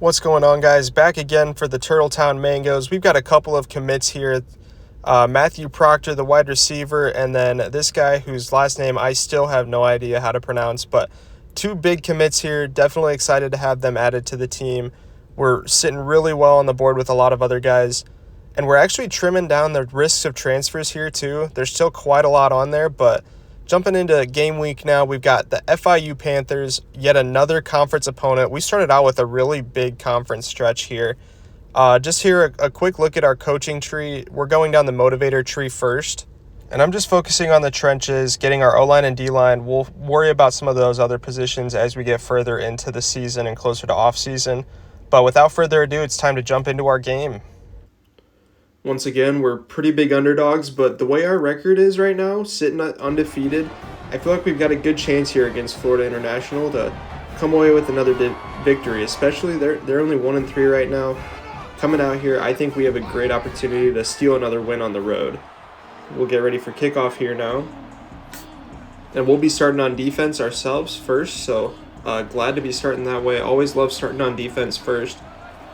What's going on, guys? Back again for the Turtletown Mangos. We've got a couple of commits here. Matthew Proctor, the wide receiver, and then this guy whose last name I still have no idea how to pronounce, but two big commits here. Definitely excited to have them added to the team. We're sitting really well on the board with a lot of other guys, and we're actually trimming down the risks of transfers here too. There's still quite a lot on there, but jumping into game week now, we've got the FIU Panthers, yet another conference opponent. We started out with a really big conference stretch here. Just here, a quick look at our coaching tree. We're going down the motivator tree first, and I'm just focusing on the trenches, getting our O-line and D-line. We'll worry about some of those other positions as we get further into the season and closer to off-season. But without further ado, it's time to jump into our game. Once again, we're pretty big underdogs, but the way our record is right now, sitting undefeated, I feel like we've got a good chance here against Florida International to come away with another victory, especially they're only 1-3 right now. Coming out here, I think we have a great opportunity to steal another win on the road. We'll get ready for kickoff here now. And we'll be starting on defense ourselves first, so glad to be starting that way. Always love starting on defense first.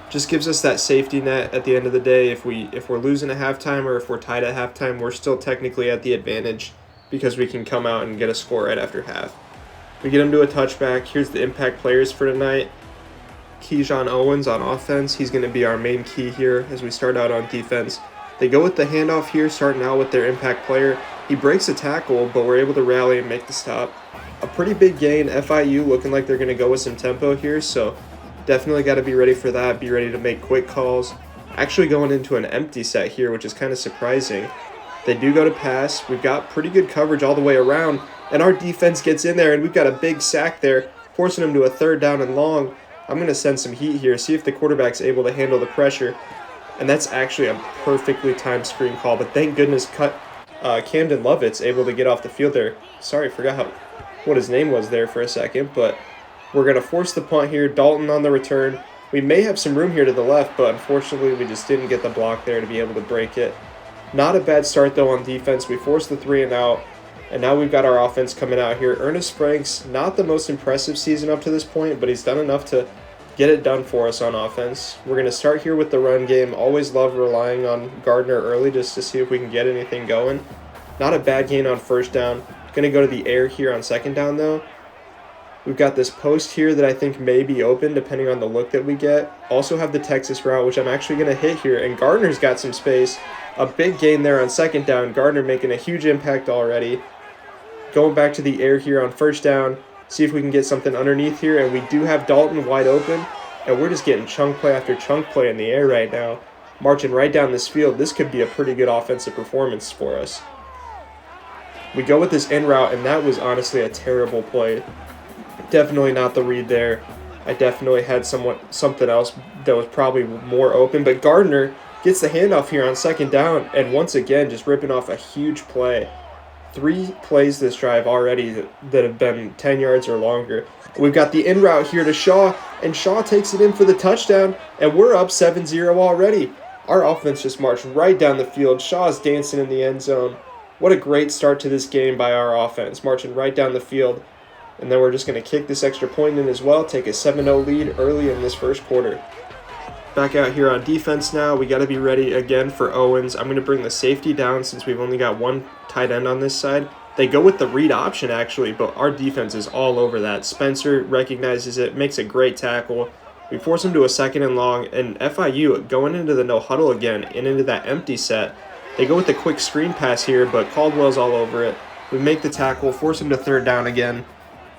Just gives us that safety net at the end of the day. If we're losing at halftime or if we're tied at halftime, we're still technically at the advantage because we can come out and get a score right after half. We get them to a touchback. Here's the impact players for tonight. Keyshawn Owens on offense. He's going to be our main key here as we start out on defense. They go with the handoff here, starting out with their impact player. He breaks a tackle, but we're able to rally and make the stop. A pretty big gain. FIU looking like they're going to go with some tempo here, so definitely got to be ready for that, be ready to make quick calls. Actually going into an empty set here, which is kind of surprising. They do go to pass. We've got pretty good coverage all the way around, and our defense gets in there, and we've got a big sack there, forcing them to a 3rd down and long. I'm going to send some heat here, see if the quarterback's able to handle the pressure. And that's actually a perfectly timed screen call, but thank goodness Camden Lovett's able to get off the field there. Sorry, forgot what his name was there for a second, but we're going to force the punt here. Dalton on the return. We may have some room here to the left, but unfortunately we just didn't get the block there to be able to break it. Not a bad start, though, on defense. We forced the 3 and out, and now we've got our offense coming out here. Ernest Franks, not the most impressive season up to this point, but he's done enough to get it done for us on offense. We're going to start here with the run game. Always love relying on Gardner early just to see if we can get anything going. Not a bad gain on 1st down. Going to go to the air here on 2nd down, though. We've got this post here that I think may be open depending on the look that we get. Also have the Texas route, which I'm actually going to hit here, and Gardner's got some space. A big gain there on 2nd down. Gardner making a huge impact already. Going back to the air here on 1st down. See if we can get something underneath here, and we do have Dalton wide open, and we're just getting chunk play after chunk play in the air right now. Marching right down this field. This could be a pretty good offensive performance for us. We go with this in route, and that was honestly a terrible play. Definitely not the read there. I definitely had something else that was probably more open, but Gardner gets the handoff here on 2nd down, and once again just ripping off a huge play. 3 plays this drive already that have been 10 yards or longer. We've got the in route here to Shaw, and Shaw takes it in for the touchdown, and we're up 7-0 already. Our offense just marched right down the field. Shaw's dancing in the end zone. What a great start to this game by our offense, marching right down the field. And then we're just going to kick this extra point in as well, take a 7-0 lead early in this 1st quarter. Back out here on defense now. We got to be ready again for Owens. I'm going to bring the safety down since we've only got one tight end on this side. They go with the read option, actually, but our defense is all over that. Spencer recognizes it, makes a great tackle. We force him to a 2nd and long, and FIU going into the no huddle again and into that empty set. They go with the quick screen pass here, but Caldwell's all over it. We make the tackle, force him to 3rd down again.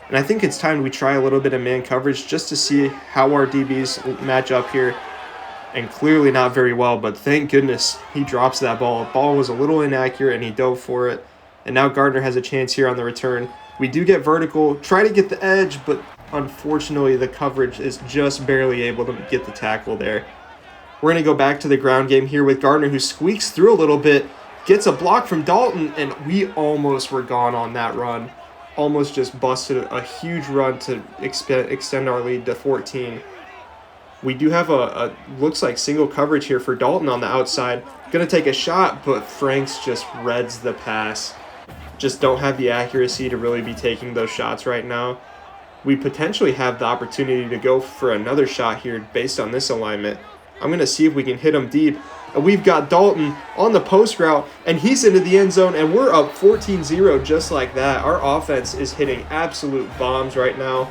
And I think it's time we try a little bit of man coverage just to see how our DBs match up here. And clearly not very well, but thank goodness he drops that ball. The ball was a little inaccurate, and he dove for it. And now Gardner has a chance here on the return. We do get vertical, try to get the edge, but unfortunately the coverage is just barely able to get the tackle there. We're going to go back to the ground game here with Gardner, who squeaks through a little bit, gets a block from Dalton, and we almost were gone on that run. Almost just busted a huge run to extend our lead to 14. We do have a looks like single coverage here for Dalton on the outside. Going to take a shot, but Franks just reds the pass. Just don't have the accuracy to really be taking those shots right now. we potentially have the opportunity to go for another shot here based on this alignment. I'm going to see if we can hit him deep. And we've got Dalton on the post route, and he's into the end zone, and we're up 14-0 just like that. Our offense is hitting absolute bombs right now.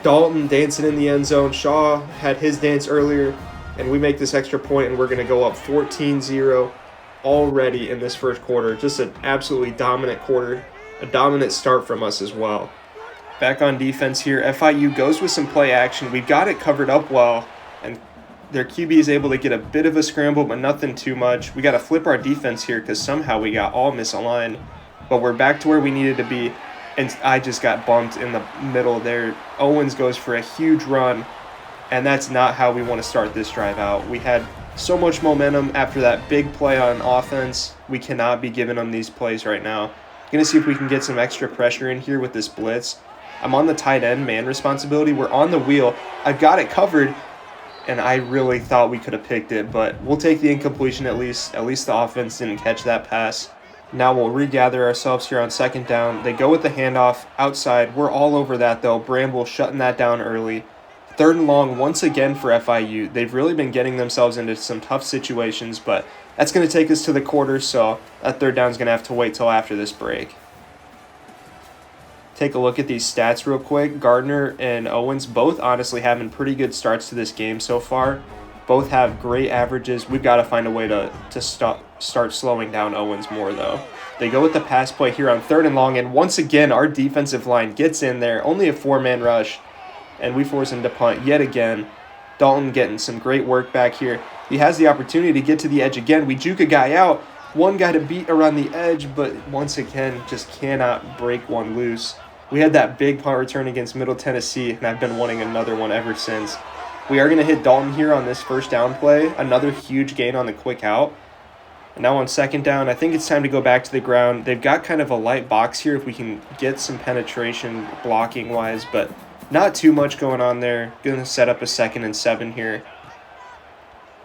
Dalton dancing in the end zone. Shaw had his dance earlier, and we make this extra point, and we're going to go up 14-0 already in this first quarter. Just an absolutely dominant quarter, a dominant start from us as well. Back on defense here, FIU goes with some play action. We've got it covered up well, and their QB is able to get a bit of a scramble, but nothing too much. We got to flip our defense here because somehow we got all misaligned, but we're back to where we needed to be, and I just got bumped in the middle there. Owens goes for a huge run, and that's not how we want to start this drive out. We had so much momentum after that big play on offense. We cannot be giving them these plays right now. Going to see if we can get some extra pressure in here with this blitz. I'm on the tight end man responsibility. We're on the wheel. I've got it covered, and I really thought we could have picked it, but we'll take the incompletion at least. At least the offense didn't catch that pass. Now we'll regather ourselves here on second down. They go with the handoff outside. We're all over that, though. Bramble shutting that down early. Third and long once again for FIU. They've really been getting themselves into some tough situations, but that's going to take us to the quarter, so that third down is going to have to wait till after this break. Take a look at these stats real quick. Gardner and Owens both honestly having pretty good starts to this game so far. Both have great averages. We've got to find a way to start slowing down Owens more, though. They go with the pass play here on third and long, and once again, our defensive line gets in there. Only a four-man rush, and we force him to punt yet again. Dalton getting some great work back here. He has the opportunity to get to the edge again. We juke a guy out. One guy to beat around the edge, but once again, just cannot break one loose. We had that big punt return against Middle Tennessee, and I've been wanting another one ever since. We are going to hit Dalton here on this first down play. Another huge gain on the quick out. And now on second down, I think it's time to go back to the ground. They've got kind of a light box here if we can get some penetration blocking-wise, but not too much going on there. Going to set up a 2nd and 7 here.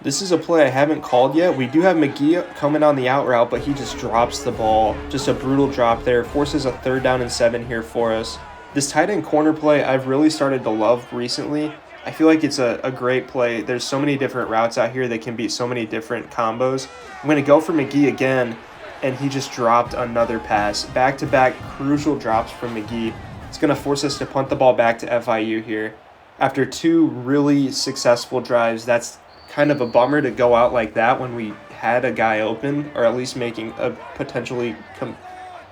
This is a play I haven't called yet. We do have McGee coming on the out route, but he just drops the ball. Just a brutal drop there. Forces a 3rd down and 7 here for us. This tight end corner play I've really started to love recently. I feel like it's a great play. There's so many different routes out here that can beat so many different combos. I'm going to go for McGee again, and he just dropped another pass. Back-to-back crucial drops from McGee. It's going to force us to punt the ball back to FIU here. After 2 really successful drives, that's kind of a bummer to go out like that when we had a guy open, or at least making a potentially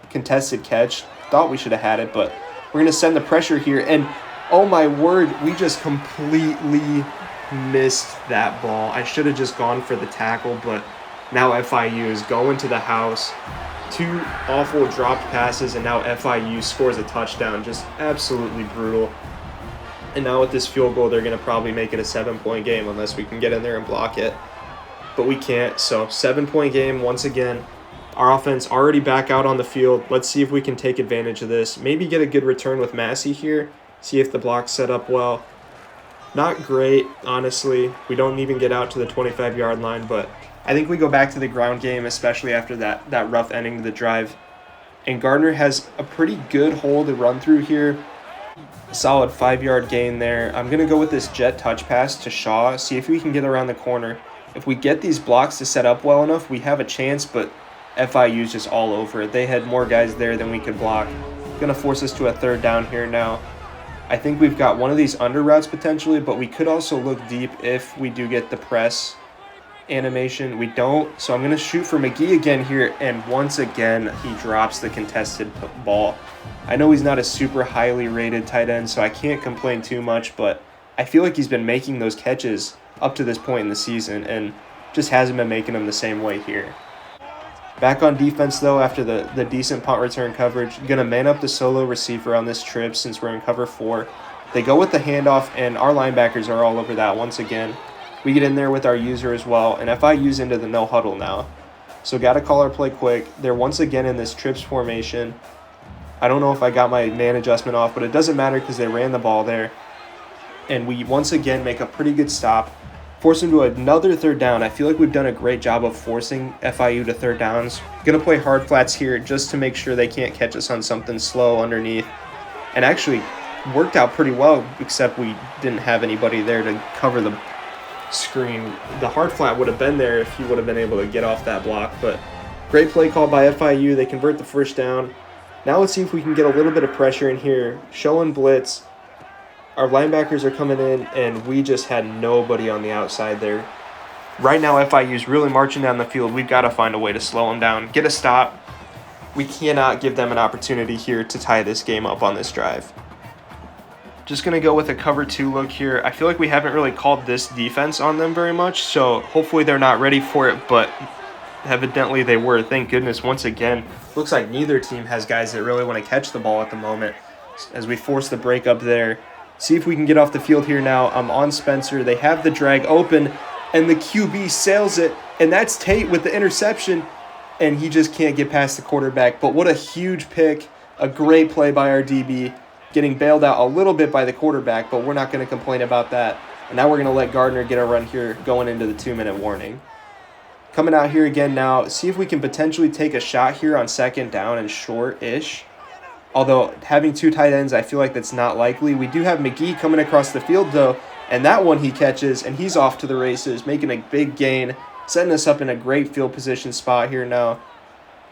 contested catch. Thought we should have had it, but we're going to send the pressure here, and oh my word, we just completely missed that ball. I should have just gone for the tackle, but now FIU is going to the house. 2 awful dropped passes, and now FIU scores a touchdown. Just absolutely brutal. And now with this field goal, they're going to probably make it a 7-point game unless we can get in there and block it. But we can't, so 7-point game once again. Our offense already back out on the field. Let's see if we can take advantage of this. Maybe get a good return with Massey here. See if the block's set up well. Not great, honestly. We don't even get out to the 25-yard line, but I think we go back to the ground game, especially after that rough ending to the drive. And Gardner has a pretty good hole to run through here. Solid 5-yard gain there. I'm going to go with this jet touch pass to Shaw, see if we can get around the corner. If we get these blocks to set up well enough, we have a chance, but FIU's just all over it. They had more guys there than we could block. Going to force us to a 3rd down here now. I think we've got one of these under routes potentially, but we could also look deep if we do get the press animation. We don't, so I'm going to shoot for McGee again here, and once again, he drops the contested ball. I know he's not a super highly rated tight end, so I can't complain too much, but I feel like he's been making those catches up to this point in the season and just hasn't been making them the same way here. Back on defense, though, after the decent punt return coverage, going to man up the solo receiver on this trip since we're in cover 4. They go with the handoff, and our linebackers are all over that once again. We get in there with our user as well, and FIU's into the no huddle now. So got to call our play quick. They're once again in this trips formation. I don't know if I got my man adjustment off, but it doesn't matter because they ran the ball there. And we once again make a pretty good stop. Force them to another 3rd down. I feel like we've done a great job of forcing FIU to 3rd downs. Going to play hard flats here just to make sure they can't catch us on something slow underneath. And actually worked out pretty well, except we didn't have anybody there to cover the screen. The hard flat would have been there if he would have been able to get off that block, but great play call by FIU. They convert the first down. Now let's see if we can get a little bit of pressure in here. Showing blitz. Our linebackers are coming in, and we just had nobody on the outside there. Right now, FIU is really marching down the field. We've got to find a way to slow them down, get a stop. We cannot give them an opportunity here to tie this game up on this drive. Just going to go with a cover 2 look here. I feel like we haven't really called this defense on them very much, so hopefully they're not ready for it, but evidently they were. Thank goodness. Once again, looks like neither team has guys that really want to catch the ball at the moment as we force the break up there. See if we can get off the field here now. I'm on Spencer. They have the drag open, and the QB sails it, and that's Tate with the interception, and he just can't get past the quarterback. But what a huge pick, a great play by our DB, getting bailed out a little bit by the quarterback, but we're not going to complain about that. And now we're going to let Gardner get a run here going into the 2-minute warning. Coming out here again now, see if we can potentially take a shot here on second down and short-ish. Although having 2 tight ends, I feel like that's not likely. We do have McGee coming across the field, though, and that one he catches, and he's off to the races, making a big gain, setting us up in a great field position spot here now.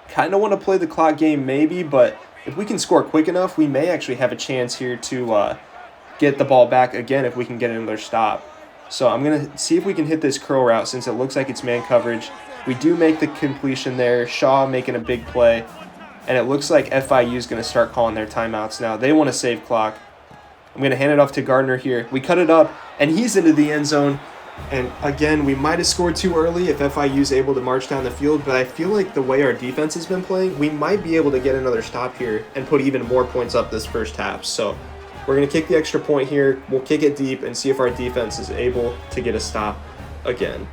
Kind of want to play the clock game maybe, but if we can score quick enough, we may actually have a chance here to get the ball back again if we can get another stop. So I'm going to see if we can hit this curl route since it looks like it's man coverage. We do make the completion there. Shaw making a big play. And it looks like FIU is going to start calling their timeouts now. They want to save clock. I'm going to hand it off to Gardner here. We cut it up, and he's into the end zone. And again, we might have scored too early if FIU is able to march down the field, but I feel like the way our defense has been playing, we might be able to get another stop here and put even more points up this first half. So we're going to kick the extra point here. We'll kick it deep and see if our defense is able to get a stop again.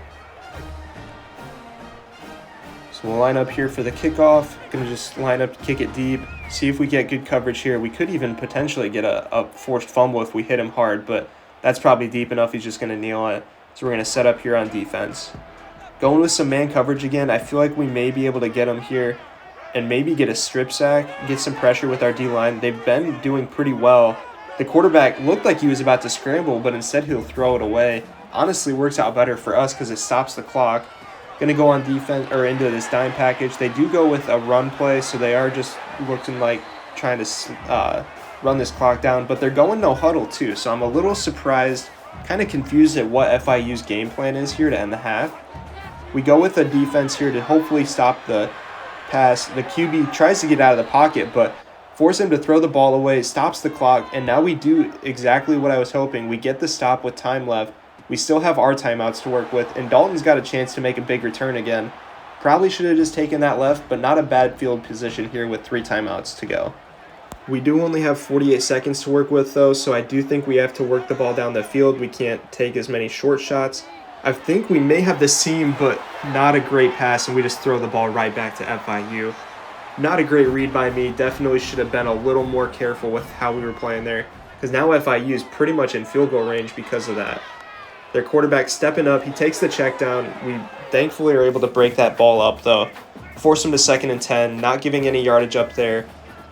So we'll line up here for the kickoff. Going to just line up, kick it deep, see if we get good coverage here. We could even potentially get a forced fumble if we hit him hard, but that's probably deep enough. He's just going to kneel it. So we're going to set up here on defense. Going with some man coverage again. I feel like we may be able to get him here and maybe get a strip sack, get some pressure with our D-line. They've been doing pretty well. The quarterback looked like he was about to scramble, but instead he'll throw it away. Honestly, works out better for us because it stops the clock. Going to go on defense or into this dime package. They do go with a run play, so they are just looking like trying to run this clock down, but they're going no huddle too, so I'm a little surprised, kind of confused at what FIU's game plan is here to end the half. We go with a defense here to hopefully stop the pass. The QB tries to get out of the pocket, but force him to throw the ball away, stops the clock, and now we do exactly what I was hoping. We get the stop with time left. We still have our timeouts to work with, and Dalton's got a chance to make a big return again. Probably should have just taken that left, but not a bad field position here with 3 timeouts to go. We do only have 48 seconds to work with, though, so I do think we have to work the ball down the field. We can't take as many short shots. I think we may have the seam, but not a great pass, and we just throw the ball right back to FIU. Not a great read by me. Definitely should have been a little more careful with how we were playing there, because now FIU is pretty much in field goal range because of that. Their quarterback stepping up. He takes the check down. We thankfully are able to break that ball up, though. Force him to 2nd and 10, not giving any yardage up there.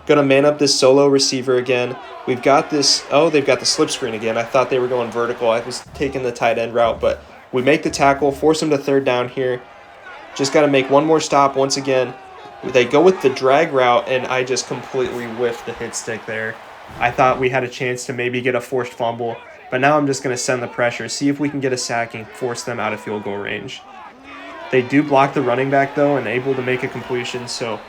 Going to man up this solo receiver again. We've got this. Oh, they've got the slip screen again. I thought they were going vertical. I was taking the tight end route, but we make the tackle, force him to 3rd down here. Just got to make one more stop once again. They go with the drag route, and I just completely whiffed the hit stick there. I thought we had a chance to maybe get a forced fumble, but now I'm just going to send the pressure, see if we can get a sack and force them out of field goal range. They do block the running back, though, and able to make a completion, so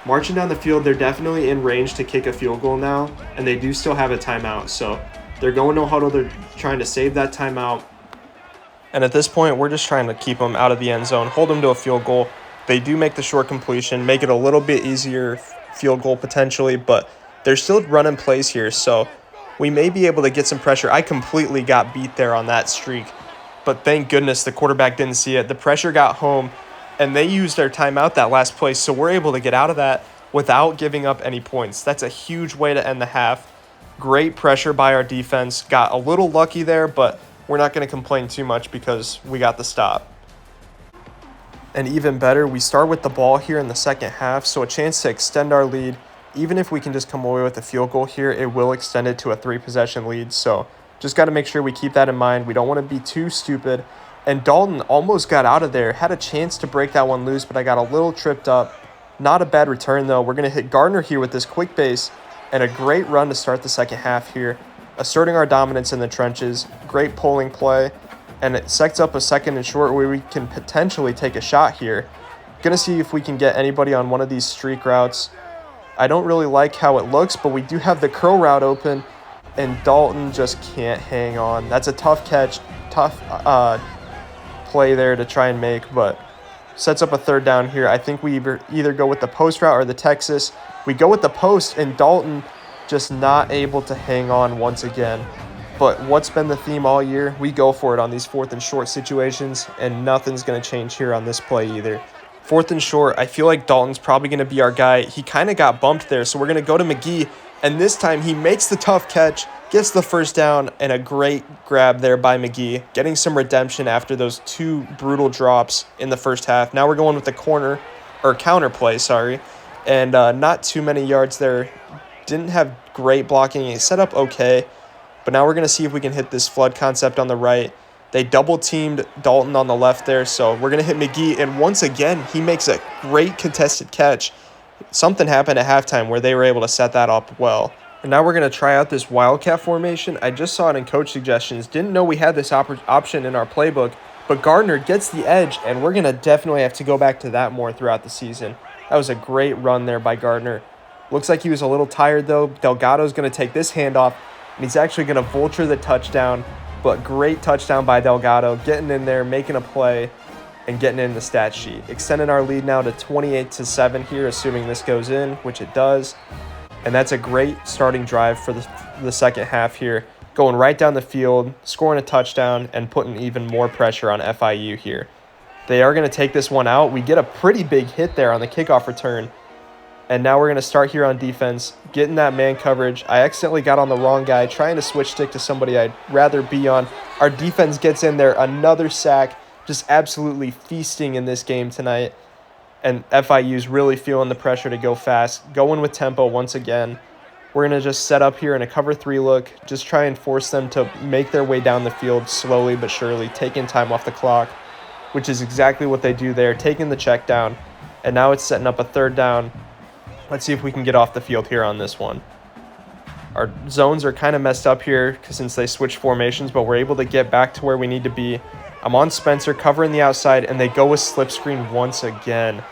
marching down the field, they're definitely in range to kick a field goal now, and they do still have a timeout, so they're going no huddle. They're trying to save that timeout. And at this point, we're just trying to keep them out of the end zone, hold them to a field goal. They do make the short completion, make it a little bit easier field goal potentially, but they're still running plays here, so we may be able to get some pressure. I completely got beat there on that streak, but thank goodness the quarterback didn't see it. The pressure got home, and they used their timeout that last play, so we're able to get out of that without giving up any points. That's a huge way to end the half. Great pressure by our defense. Got a little lucky there, but we're not going to complain too much because we got the stop. And even better, we start with the ball here in the second half, so a chance to extend our lead. even if we can just come away with a field goal here, it will extend it to a 3-possession lead. So just got to make sure we keep that in mind. We don't want to be too stupid. And Dalton almost got out of there. Had a chance to break that one loose, but I got a little tripped up. Not a bad return, though. We're going to hit Gardner here with this quick base and a great run to start the second half here, asserting our dominance in the trenches. Great pulling play, and it sets up a 2nd and short where we can potentially take a shot here. Going to see if we can get anybody on one of these streak routes. I don't really like how it looks, but we do have the curl route open, and Dalton just can't hang on. That's a tough catch, tough play there to try and make, but sets up a 3rd down here. I think we either go with the post route or the Texas. We go with the post, and Dalton just not able to hang on once again. But what's been the theme all year? We go for it on these 4th and short situations, and nothing's going to change here on this play either. 4th and short, I feel like Dalton's probably going to be our guy. He kind of got bumped there, so we're going to go to McGee, and this time he makes the tough catch, gets the 1st down, and a great grab there by McGee, getting some redemption after those 2 brutal drops in the first half. Now we're going with the counter play, and not too many yards there. Didn't have great blocking. It set up okay, but now we're going to see if we can hit this flood concept on the right. They double-teamed Dalton on the left there, so we're going to hit McGee, and once again, he makes a great contested catch. Something happened at halftime where they were able to set that up well. And now we're going to try out this wildcat formation. I just saw it in coach suggestions. Didn't know we had this option in our playbook, but Gardner gets the edge, and we're going to definitely have to go back to that more throughout the season. That was a great run there by Gardner. Looks like he was a little tired, though. Delgado's going to take this handoff, and he's actually going to vulture the touchdown. But great touchdown by Delgado, getting in there, making a play, and getting in the stat sheet. Extending our lead now to 28-7 here, assuming this goes in, which it does. And that's a great starting drive for the second half here. Going right down the field, scoring a touchdown, and putting even more pressure on FIU here. They are going to take this one out. We get a pretty big hit there on the kickoff return. And now we're going to start here on defense, getting that man coverage. I accidentally got on the wrong guy, trying to switch stick to somebody I'd rather be on. Our defense gets in there, another sack, just absolutely feasting in this game tonight. And FIU's really feeling the pressure to go fast, going with tempo once again. We're going to just set up here in a cover 3 look, just try and force them to make their way down the field slowly but surely, taking time off the clock, which is exactly what they do there, taking the check down. And now it's setting up a 3rd down. Let's see if we can get off the field here on this one. Our zones are kind of messed up here since they switched formations, but we're able to get back to where we need to be. I'm on Spencer, covering the outside, and they go with slip screen once again.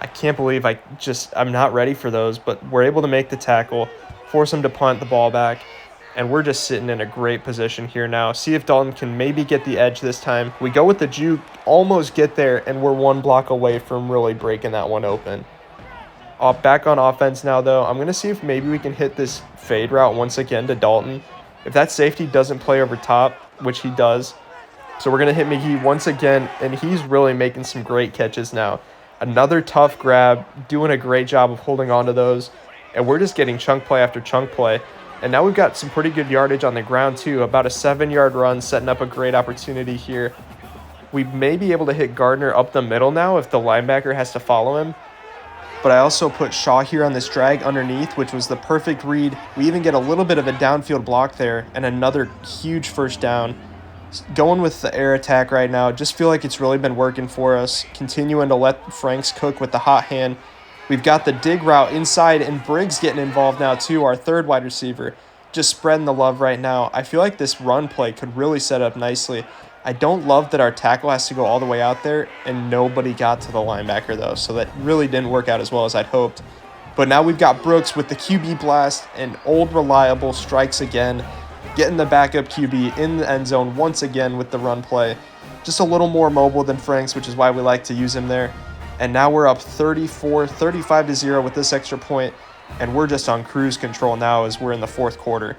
I can't believe I'm not ready for those, but we're able to make the tackle, force them to punt the ball back, and we're just sitting in a great position here now. See if Dalton can maybe get the edge this time. We go with the juke, almost get there, and we're 1 block away from really breaking that one open. Back on offense now, though. I'm going to see if maybe we can hit this fade route once again to Dalton. If that safety doesn't play over top, which he does. So we're going to hit McGee once again, and he's really making some great catches now. Another tough grab, doing a great job of holding on to those. And we're just getting chunk play after chunk play. And now we've got some pretty good yardage on the ground, too. About a 7-yard run, setting up a great opportunity here. We may be able to hit Gardner up the middle now if the linebacker has to follow him. But I also put Shaw here on this drag underneath, which was the perfect read. We even get a little bit of a downfield block there and another huge 1st down. Going with the air attack right now, just feel like it's really been working for us. Continuing to let Franks cook with the hot hand. We've got the dig route inside, and Briggs getting involved now too, our 3rd wide receiver. Just spreading the love right now. I feel like this run play could really set up nicely. I don't love that our tackle has to go all the way out there, and nobody got to the linebacker, though, so that really didn't work out as well as I'd hoped. But now we've got Brooks with the QB blast, and old reliable strikes again, getting the backup QB in the end zone once again with the run play. Just a little more mobile than Franks, which is why we like to use him there. And now we're up 35-0 with this extra point, and we're just on cruise control now as we're in the 4th quarter.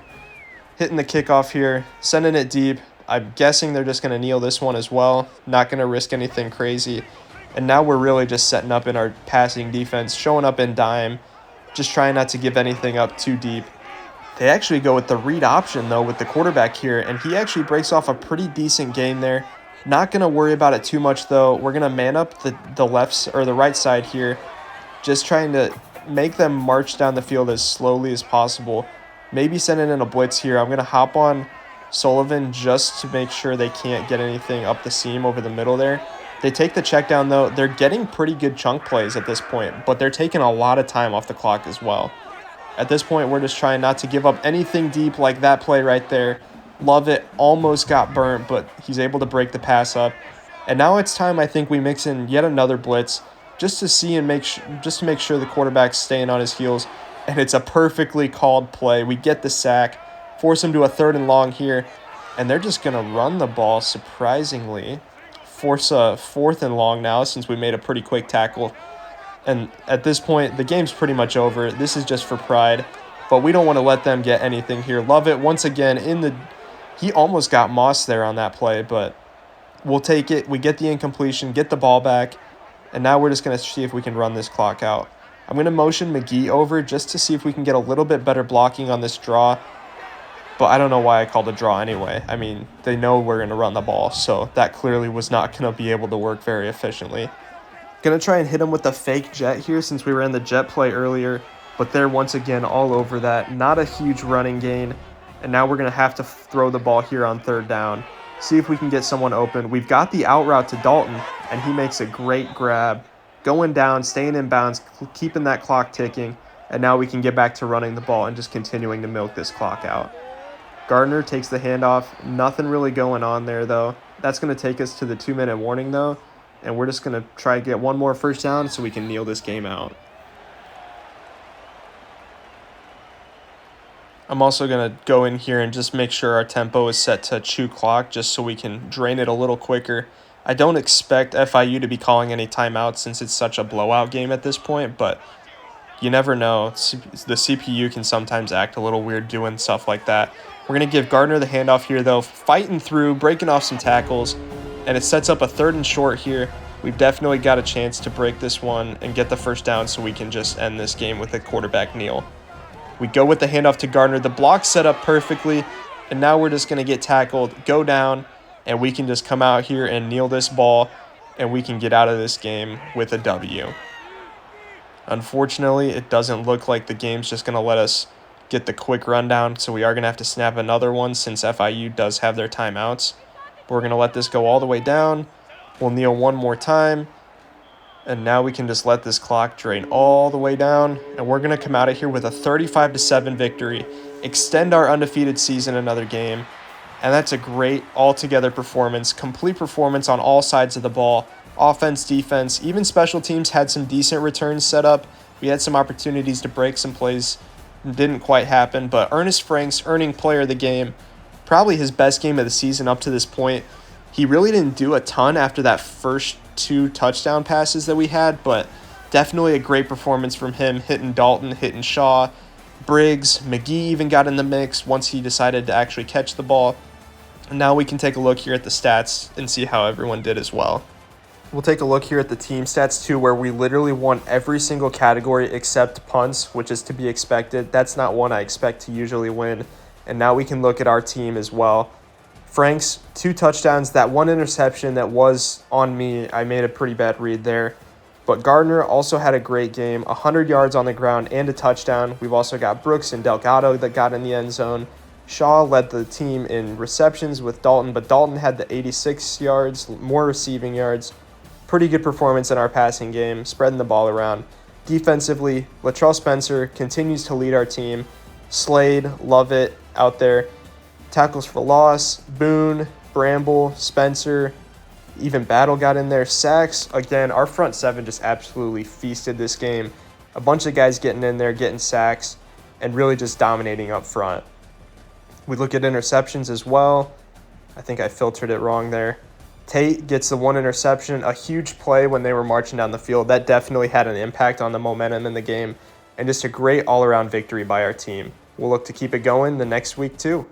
Hitting the kickoff here, sending it deep. I'm guessing they're just going to kneel this one as well. Not going to risk anything crazy. And now we're really just setting up in our passing defense, showing up in dime, just trying not to give anything up too deep. They actually go with the read option, though, with the quarterback here, and he actually breaks off a pretty decent game there. Not going to worry about it too much, though. We're going to man up the right side here, just trying to make them march down the field as slowly as possible. Maybe send in a blitz here. I'm going to hop on Sullivan just to make sure they can't get anything up the seam over the middle there. They take the check down, though. They're getting pretty good chunk plays at this point, but they're taking a lot of time off the clock as well. At this point, we're just trying not to give up anything deep like that play right there. Love it. Almost got burnt, but he's able to break the pass up. And now it's time, I think, we mix in yet another blitz just to see and make sure the quarterback's staying on his heels. And it's a perfectly called play. We get the sack, force him to a 3rd and long here, and they're just going to run the ball surprisingly. Force a 4th and long now since we made a pretty quick tackle. And at this point, the game's pretty much over. This is just for pride, but we don't want to let them get anything here. Love it. Once again, he almost got mossed there on that play, but we'll take it. We get the incompletion, get the ball back, and now we're just going to see if we can run this clock out. I'm going to motion McGee over just to see if we can get a little bit better blocking on this draw, but I don't know why I called a draw anyway. I mean, they know we're going to run the ball, so that clearly was not going to be able to work very efficiently. Going to try and hit him with the fake jet here since we were in the jet play earlier, but they're once again all over that. Not a huge running gain, and now we're going to have to throw the ball here on 3rd down. See if we can get someone open. We've got the out route to Dalton, and he makes a great grab. Going down, staying in bounds, keeping that clock ticking, and now we can get back to running the ball and just continuing to milk this clock out. Gardner takes the handoff. Nothing really going on there, though. That's going to take us to the 2-minute warning, though, and we're just going to try to get one more first down so we can kneel this game out. I'm also going to go in here and just make sure our tempo is set to chew clock just so we can drain it a little quicker. I don't expect FIU to be calling any timeouts since it's such a blowout game at this point, but you never know. The CPU can sometimes act a little weird doing stuff like that. We're going to give Gardner the handoff here, though, fighting through, breaking off some tackles, and it sets up a 3rd and short here. We've definitely got a chance to break this one and get the first down so we can just end this game with a quarterback kneel. We go with the handoff to Gardner. The block set up perfectly, and now we're just going to get tackled, go down, and we can just come out here and kneel this ball, and we can get out of this game with a W. Unfortunately, it doesn't look like the game's just going to let us get the quick rundown, so we are going to have to snap another one since FIU does have their timeouts. We're going to let this go all the way down. We'll kneel one more time, and now we can just let this clock drain all the way down, and we're going to come out of here with a 35-7 victory, extend our undefeated season another game, and that's a great all-together performance, complete performance on all sides of the ball, offense, defense, even special teams had some decent returns set up. We had some opportunities to break some plays, didn't quite happen, but Ernest Franks earning player of the game, probably his best game of the season up to this point. He really didn't do a ton after that first 2 touchdown passes that we had, but definitely a great performance from him, hitting Dalton, hitting Shaw, Briggs, McGee even got in the mix once he decided to actually catch the ball. And now we can take a look here at the stats and see how everyone did as well. We'll take a look here at the team stats too, where we literally won every single category except punts, which is to be expected. That's not one I expect to usually win. And now we can look at our team as well. Franks, 2 touchdowns, that 1 interception that was on me. I made a pretty bad read there. But Gardner also had a great game, 100 yards on the ground and a touchdown. We've also got Brooks and Delgado that got in the end zone. Shaw led the team in receptions with Dalton, but Dalton had the 86 yards, more receiving yards. Pretty good performance in our passing game, spreading the ball around. Defensively, Latrell Spencer continues to lead our team. Slade, love it out there. Tackles for loss, Boone, Bramble, Spencer, even Battle got in there. Sacks, again, our front 7 just absolutely feasted this game. A bunch of guys getting in there, getting sacks, and really just dominating up front. We look at interceptions as well. I think I filtered it wrong there. Tate gets the 1 interception, a huge play when they were marching down the field. That definitely had an impact on the momentum in the game, and just a great all-around victory by our team. We'll look to keep it going the next week too.